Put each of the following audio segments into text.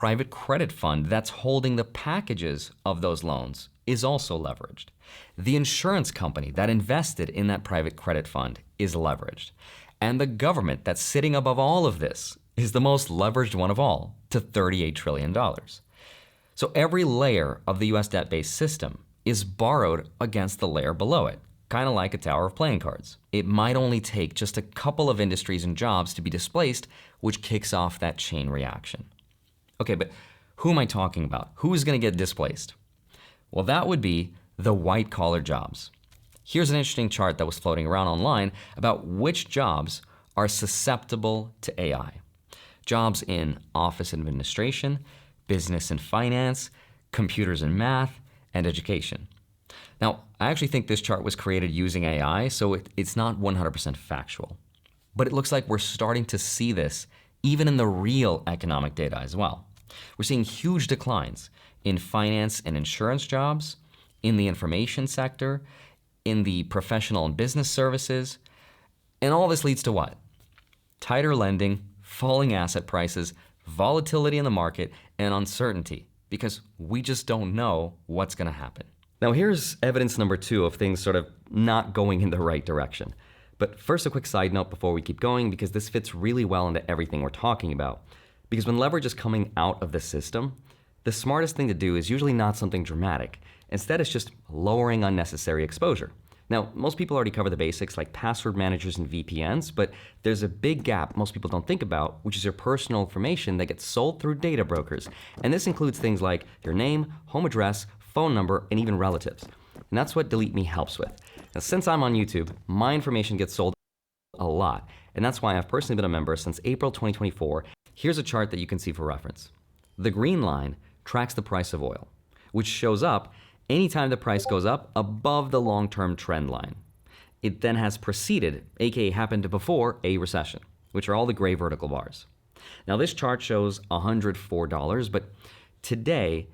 Private credit fund that's holding the packages of those loans is also leveraged. The insurance company that invested in that private credit fund is leveraged. And the government that's sitting above all of this is the most leveraged one of all, to $38 trillion. So every layer of the US debt-based system is borrowed against the layer below it, kind of like a tower of playing cards. It might only take just a couple of industries and jobs to be displaced, which kicks off that chain reaction. Okay, but who am I talking about? Who's going to get displaced? Well, that would be the white-collar jobs. Here's an interesting chart that was floating around online about which jobs are susceptible to AI. Jobs in office administration, business and finance, computers and math, and education. Now, I actually think this chart was created using AI, so it's not 100% factual. But it looks like we're starting to see this even in the real economic data as well. We're seeing huge declines in finance and insurance jobs, in the information sector, in the professional and business services. And all this leads to what? Tighter lending, falling asset prices, volatility in the market, and uncertainty, because we just don't know what's going to happen. Now here's evidence number 2 of things sort of not going in the right direction. But first, a quick side note before we keep going, because this fits really well into everything we're talking about. Because when leverage is coming out of the system, the smartest thing to do is usually not something dramatic. Instead, it's just lowering unnecessary exposure. Now, most people already cover the basics like password managers and VPNs, but there's a big gap most people don't think about, which is your personal information that gets sold through data brokers. And this includes things like your name, home address, phone number, and even relatives. And that's what Delete Me helps with. Now, since I'm on YouTube, my information gets sold a lot. And that's why I've personally been a member since April 2024. Here's a chart that you can see for reference. The green line tracks the price of oil, which shows up anytime the price goes up above the long-term trend line. It then has preceded, aka happened before, a recession, which are all the gray vertical bars. Now this chart shows $104, but today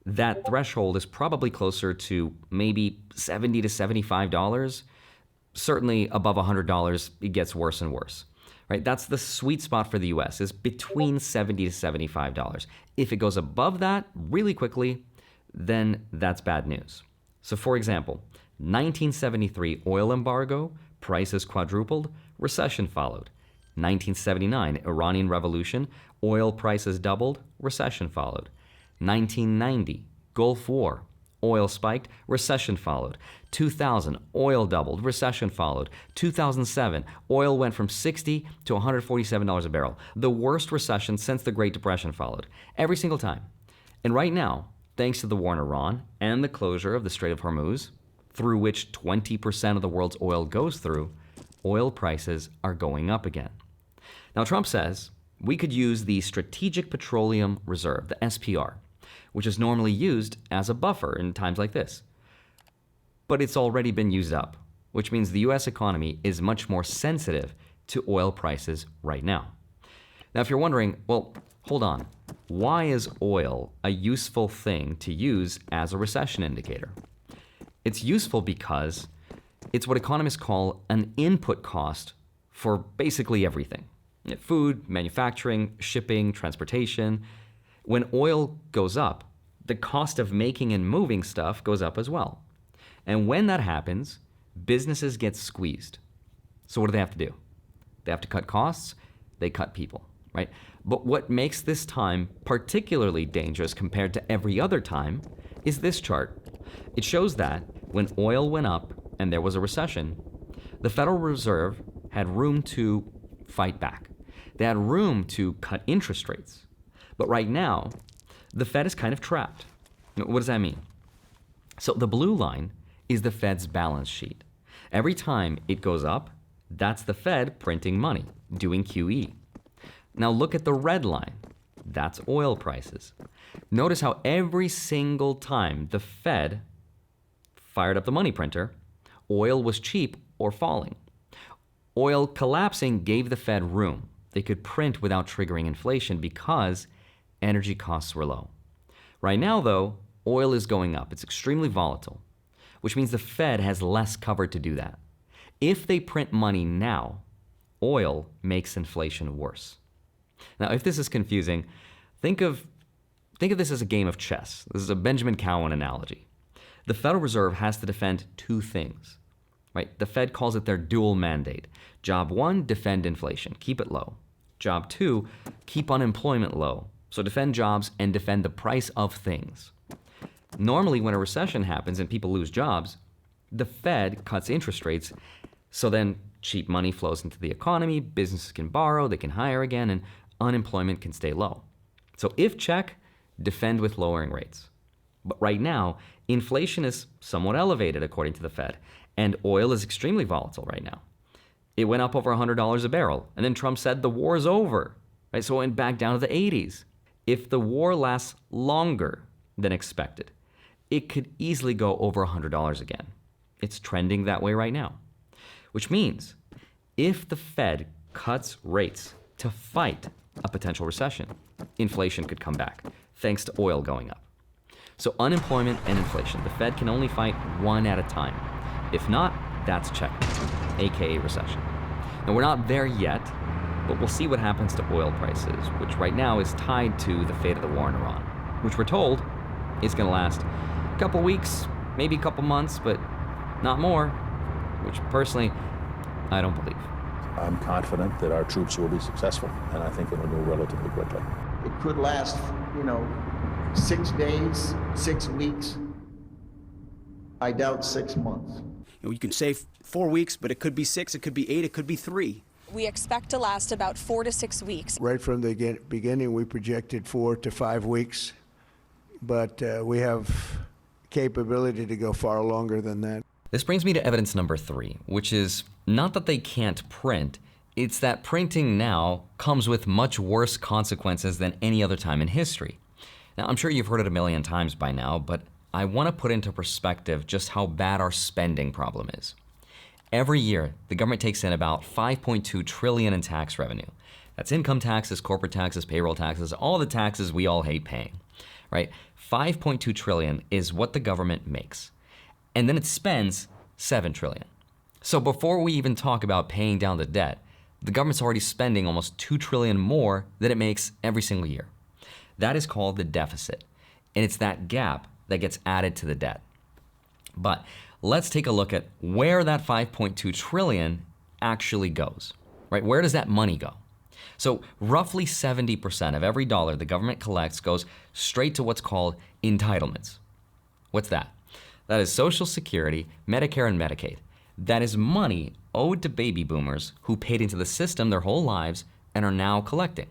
that threshold is probably closer to maybe $70 to $75. Certainly above $100, it gets worse and worse. Right? That's the sweet spot for the US, is between $70 to $75. If it goes above that really quickly, then that's bad news. So for example, 1973 oil embargo, prices quadrupled, recession followed. 1979 Iranian Revolution, oil prices doubled, recession followed. 1990 Gulf War, oil spiked, recession followed. 2000 oil doubled, recession followed. 2007 oil went from $60 to $147 a barrel. The worst recession since the Great Depression followed. Every single time. And right now, thanks to the war in Iran and the closure of the Strait of Hormuz, through which 20% of the world's oil goes through, oil prices are going up again. Now Trump says we could use the Strategic Petroleum Reserve, the SPR, which is normally used as a buffer in times like this. But it's already been used up, which means the US economy is much more sensitive to oil prices right now. Now, if you're wondering, well, hold on, why is oil a useful thing to use as a recession indicator? It's useful because it's what economists call an input cost for basically everything. Food, manufacturing, shipping, transportation. When oil goes up, the cost of making and moving stuff goes up as well. And when that happens, businesses get squeezed. So what do they have to do? They have to cut costs, they cut people, right? But what makes this time particularly dangerous compared to every other time is this chart. It shows that when oil went up and there was a recession, the Federal Reserve had room to fight back. They had room to cut interest rates. But right now, the Fed is kind of trapped. What does that mean? So the blue line is the Fed's balance sheet. Every time it goes up, that's the Fed printing money, doing QE. Now look at the red line. That's oil prices. Notice how every single time the Fed fired up the money printer, oil was cheap or falling. Oil collapsing gave the Fed room. They could print without triggering inflation because energy costs were low. Right now, though, oil is going up. It's extremely volatile, which means the Fed has less cover to do that. If they print money now, oil makes inflation worse. Now, if this is confusing, think of Think of this as a game of chess. This is a Benjamin Cowan analogy. The Federal Reserve has to defend two things, right? The Fed calls it their dual mandate. Job one, defend inflation, keep it low. Job two, keep unemployment low. So defend jobs and defend the price of things. Normally, when a recession happens and people lose jobs, the Fed cuts interest rates, so then cheap money flows into the economy, businesses can borrow, they can hire again, and unemployment can stay low. So if check, defend with lowering rates. But right now, inflation is somewhat elevated according to the Fed, and oil is extremely volatile right now. It went up over $100 a barrel, and then Trump said the war is over, right? So it went back down to the 80s. If the war lasts longer than expected, it could easily go over $100 again. It's trending that way right now, which means if the Fed cuts rates to fight a potential recession, inflation could come back thanks to oil going up. So unemployment and inflation, the Fed can only fight one at a time. If not, that's checkmate, aka recession. Now we're not there yet, but we'll see what happens to oil prices, which right now is tied to the fate of the war in Iran, which we're told is going to last a couple weeks, maybe a couple months, but not more, which personally, I don't believe. I'm confident that our troops will be successful, and I think it'll go relatively quickly. It could last, 6 days, 6 weeks. I doubt 6 months. You can say 4 weeks, but it could be 6, it could be 8, it could be 3. We expect to last about 4 to 6 weeks. Right from the beginning, we projected 4 to 5 weeks, but we have capability to go far longer than that. This brings me to evidence number 3, which is not that they can't print, it's that printing now comes with much worse consequences than any other time in history. Now, I'm sure you've heard it a million times by now, but I want to put into perspective just how bad our spending problem is. Every year, the government takes in about $5.2 trillion in tax revenue. That's income taxes, corporate taxes, payroll taxes, all the taxes we all hate paying, right? $5.2 trillion is what the government makes. And then it spends $7 trillion. So before we even talk about paying down the debt, the government's already spending almost $2 trillion more than it makes every single year. That is called the deficit. And it's that gap that gets added to the debt. But let's take a look at where that $5.2 trillion actually goes, right? Where does that money go? So roughly 70% of every dollar the government collects goes straight to what's called entitlements. What's that? That is Social Security, Medicare, and Medicaid. That is money owed to baby boomers who paid into the system their whole lives and are now collecting.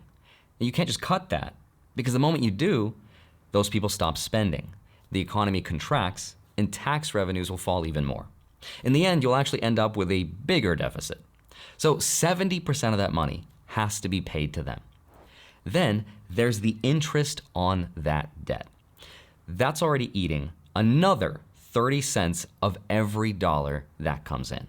And you can't just cut that, because the moment you do, those people stop spending. The economy contracts, and tax revenues will fall even more. In the end, you'll actually end up with a bigger deficit. So 70% of that money has to be paid to them. Then there's the interest on that debt. That's already eating another 30 cents of every dollar that comes in.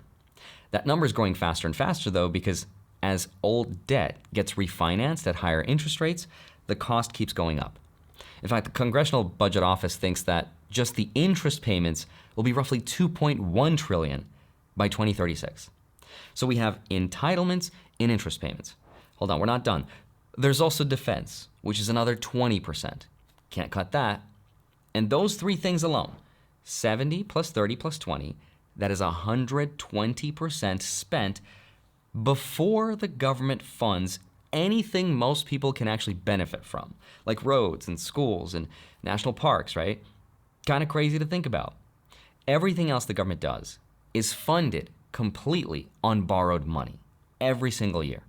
That number is growing faster and faster though, because as old debt gets refinanced at higher interest rates, the cost keeps going up. In fact, the Congressional Budget Office thinks that just the interest payments will be roughly $2.1 trillion by 2036. So we have entitlements and interest payments. Hold on, we're not done. There's also defense, which is another 20%. Can't cut that. And those three things alone, 70 plus 30 plus 20, that is 120% spent before the government funds anything most people can actually benefit from, like roads and schools and national parks, right? Kind of crazy to think about. Everything else the government does is funded completely on borrowed money every single year.